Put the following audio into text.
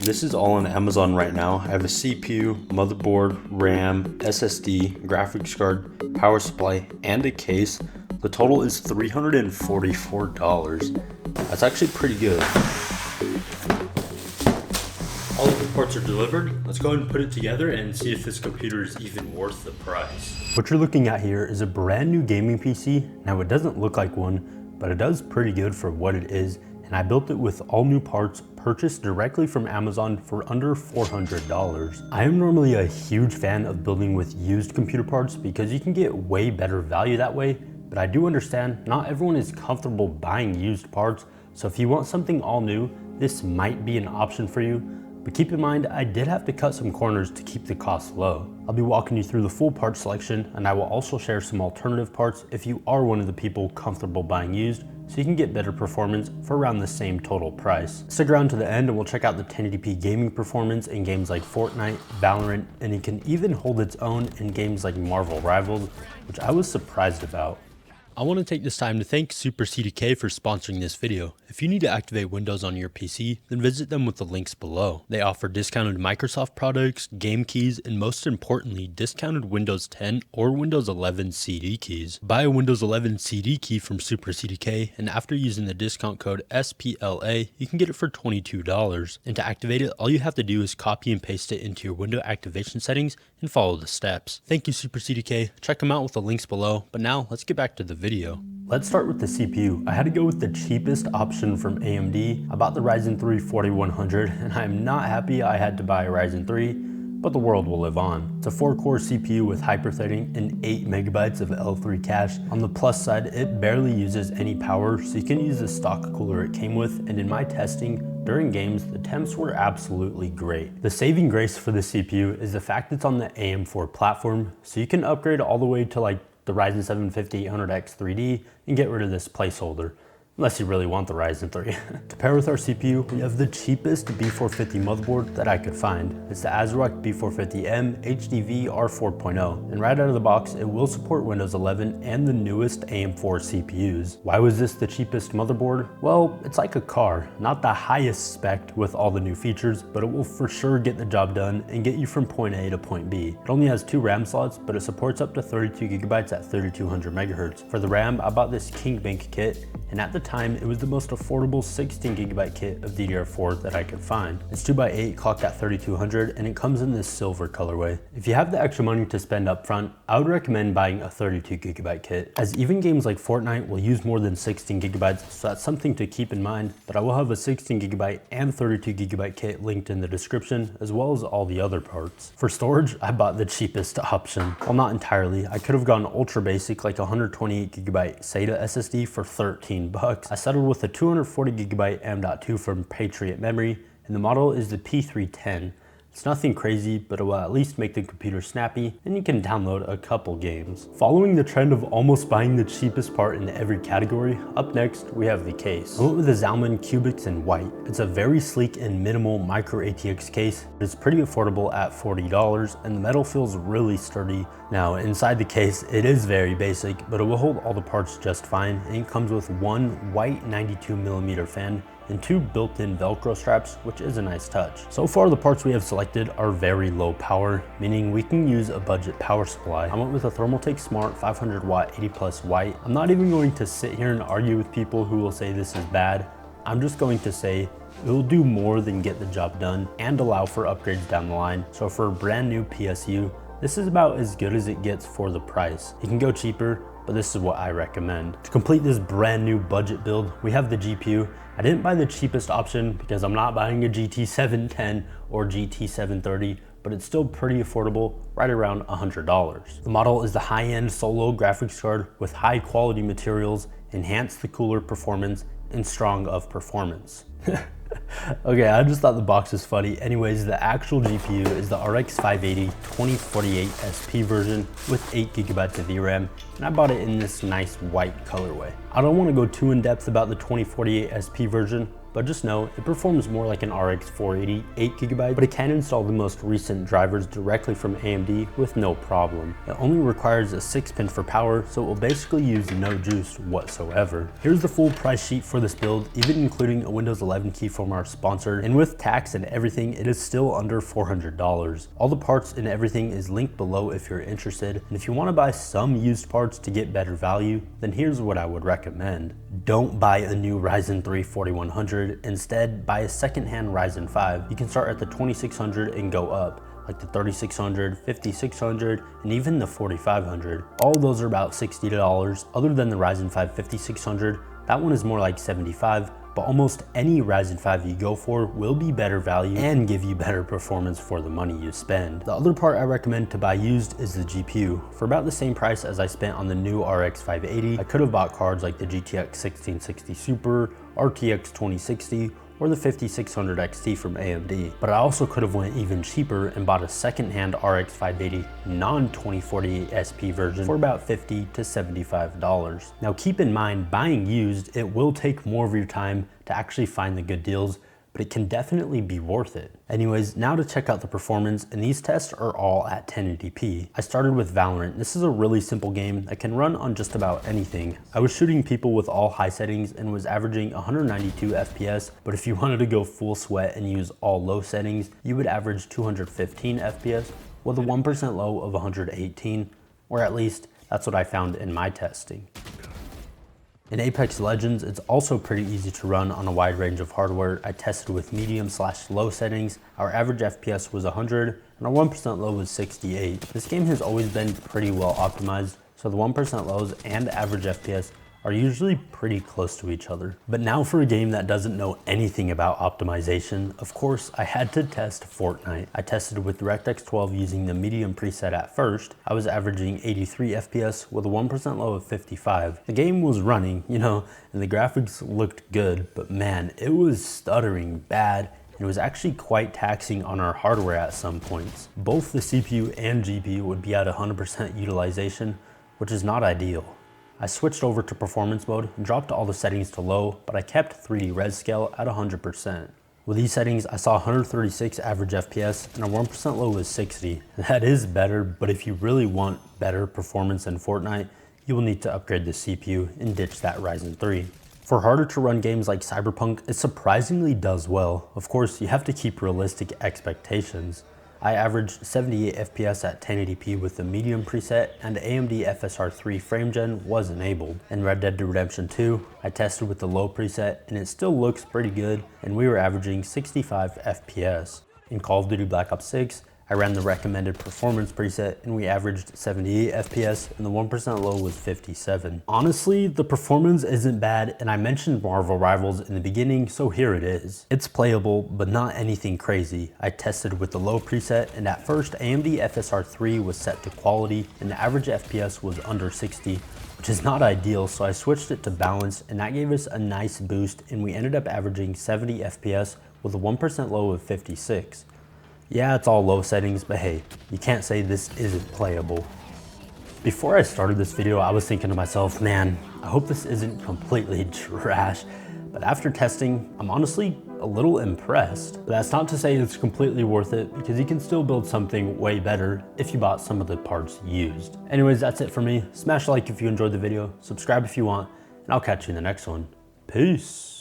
This is all on Amazon right now. I have a CPU, motherboard, RAM, SSD, graphics card, power supply, and a case. The total is $344. That's actually pretty good. All of the parts are delivered. Let's go ahead and put it together and see if this computer is even worth the price. What you're looking at here is a brand new gaming PC. Now it doesn't look like one, but it does pretty good for what it is. And I built it with all new parts purchased directly from Amazon for under $400. I am normally a huge fan of building with used computer parts because you can get way better value that way, but I do understand not everyone is comfortable buying used parts, so if you want something all new, this might be an option for you. But keep in mind, I did have to cut some corners to keep the cost low. I'll be walking you through the full part selection, and I will also share some alternative parts if you are one of the people comfortable buying used, so you can get better performance for around the same total price. Stick around to the end and we'll check out the 1080p gaming performance in games like Fortnite, Valorant, and it can even hold its own in games like Marvel Rivals, which I was surprised about. I want to take this time to thank SuperCDK for sponsoring this video. If you need to activate Windows on your PC, then visit them with the links below. They offer discounted Microsoft products, game keys, and most importantly, discounted Windows 10 or Windows 11 CD keys. Buy a Windows 11 CD key from SuperCDK, and after using the discount code SPLA, you can get it for $22. And to activate it, all you have to do is copy and paste it into your window activation settings and follow the steps. Thank you, SuperCDK. Check them out with the links below, but now let's get back to the video. Let's start with the CPU. I had to go with the cheapest option from AMD. I bought the Ryzen 3 4100 and I'm not happy I had to buy a Ryzen 3, but the world will live on. It's a 4-core CPU with hyper-threading and 8 megabytes of L3 cache. On the plus side, it barely uses any power, so you can use the stock cooler it came with, and in my testing, during games, the temps were absolutely great. The saving grace for the CPU is the fact it's on the AM4 platform, so you can upgrade all the way to like the Ryzen 7 5800X 3D and get rid of this placeholder, unless you really want the Ryzen 3. To pair with our CPU, we have the cheapest B450 motherboard that I could find. It's the ASRock B450M HDV R4.0, and right out of the box, it will support Windows 11 and the newest AM4 CPUs. Why was this the cheapest motherboard? Well, it's like a car, not the highest spec with all the new features, but it will for sure get the job done and get you from point A to point B. It only has 2 RAM slots, but it supports up to 32 gigabytes at 3200 megahertz. For the RAM, I bought this King Bank kit, and at the time, it was the most affordable 16 gigabyte kit of DDR4 that I could find. It's 2x8 clocked at 3200 and it comes in this silver colorway. If you have the extra money to spend up front, I would recommend buying a 32 gigabyte kit, as even games like Fortnite will use more than 16 gigabytes, so that's something to keep in mind, but I will have a 16 gigabyte and 32 gigabyte kit linked in the description, as well as all the other parts. For storage, I bought the cheapest option. Well, not entirely. I could have gone ultra basic like a 128 gigabyte SATA SSD for $13. I settled with a 240 gigabyte M.2 from Patriot Memory, and the model is the P310. It's nothing crazy, but it will at least make the computer snappy, and you can download a couple games. Following the trend of almost buying the cheapest part in every category, up next we have the case. I went with the Zalman Cubics in white. It's a very sleek and minimal micro ATX case. It's pretty affordable at $40, and the metal feels really sturdy. Now inside the case, it is very basic, but it will hold all the parts just fine, and it comes with one white 92mm fan and 2 built-in Velcro straps, which is a nice touch. So far, the parts we have selected are very low power, meaning we can use a budget power supply. I went with a Thermaltake Smart 500 watt 80 plus white. I'm not even going to sit here and argue with people who will say this is bad. I'm just going to say it will do more than get the job done and allow for upgrades down the line. So for a brand new PSU, this is about as good as it gets for the price. You can go cheaper, but this is what I recommend. To complete this brand new budget build, we have the GPU. I didn't buy the cheapest option because I'm not buying a GT 710 or GT 730, but it's still pretty affordable, right around $100. The model is the high-end solo graphics card with high quality materials, enhanced the cooler performance, and strong of performance. Okay, I just thought the box was funny. Anyways, the actual GPU is the RX 580 2048 SP version with 8 gigabytes of VRAM, and I bought it in this nice white colorway. I don't want to go too in depth about the 2048 SP version, but just know it performs more like an RX 480 8GB, but it can install the most recent drivers directly from AMD with no problem. It only requires a 6-pin for power, so it will basically use no juice whatsoever. Here's the full price sheet for this build, even including a Windows 11 key from our sponsor, and with tax and everything, it is still under $400. All the parts and everything is linked below if you're interested, and if you want to buy some used parts to get better value, then here's what I would recommend. Don't buy a new Ryzen 3 4100, instead buy a second-hand Ryzen 5. You can start at the 2600 and go up, like the 3600, 5600, and even the 4500. All of those are about $60, other than the Ryzen 5 5600. That one is more like $75, but almost any Ryzen 5 you go for will be better value and give you better performance for the money you spend. The other part I recommend to buy used is the GPU. For about the same price as I spent on the new RX 580, I could have bought cards like the GTX 1660 Super, RTX 2060, or the 5600 XT from AMD. But I also could have went even cheaper and bought a second-hand RX 580 non-2048 SP version for about $50 to $75. Now keep in mind, buying used, it will take more of your time to actually find the good deals, but it can definitely be worth it. Anyways, now to check out the performance, and these tests are all at 1080p. I started with Valorant. This is a really simple game that can run on just about anything. I was shooting people with all high settings and was averaging 192 FPS, but if you wanted to go full sweat and use all low settings, you would average 215 FPS with a 1% low of 118, or at least that's what I found in my testing. In Apex Legends, it's also pretty easy to run on a wide range of hardware. I tested with medium/low settings. Our average FPS was 100 and our 1% low was 68. This game has always been pretty well optimized, so the 1% lows and average FPS are usually pretty close to each other. But now for a game that doesn't know anything about optimization, of course, I had to test Fortnite. I tested with DirectX 12 using the medium preset at first. I was averaging 83 FPS with a 1% low of 55. The game was running, and the graphics looked good, but man, it was stuttering bad. It was actually quite taxing on our hardware at some points. Both the CPU and GPU would be at 100% utilization, which is not ideal. I switched over to performance mode and dropped all the settings to low, but I kept 3D res scale at 100%. With these settings, I saw 136 average FPS and a 1% low was 60. That is better, but if you really want better performance in Fortnite, you will need to upgrade the CPU and ditch that Ryzen 3. For harder to run games like Cyberpunk, it surprisingly does well. Of course, you have to keep realistic expectations. I averaged 78 FPS at 1080p with the medium preset, and AMD FSR 3 frame gen was enabled. In Red Dead Redemption 2, I tested with the low preset and it still looks pretty good, and we were averaging 65 FPS. In Call of Duty Black Ops 6, I ran the recommended performance preset and we averaged 78 FPS and the 1% low was 57. Honestly, the performance isn't bad, and I mentioned Marvel Rivals in the beginning, so here it is. It's playable, but not anything crazy. I tested with the low preset, and at first AMD FSR 3 was set to quality and the average FPS was under 60, which is not ideal, so I switched it to balance and that gave us a nice boost, and we ended up averaging 70 FPS with a 1% low of 56. Yeah, it's all low settings, but hey, you can't say this isn't playable. Before I started this video, I was thinking to myself, man, I hope this isn't completely trash. But after testing, I'm honestly a little impressed. But that's not to say it's completely worth it, because you can still build something way better if you bought some of the parts used. Anyways, that's it for me. Smash a like if you enjoyed the video, subscribe if you want, and I'll catch you in the next one. Peace.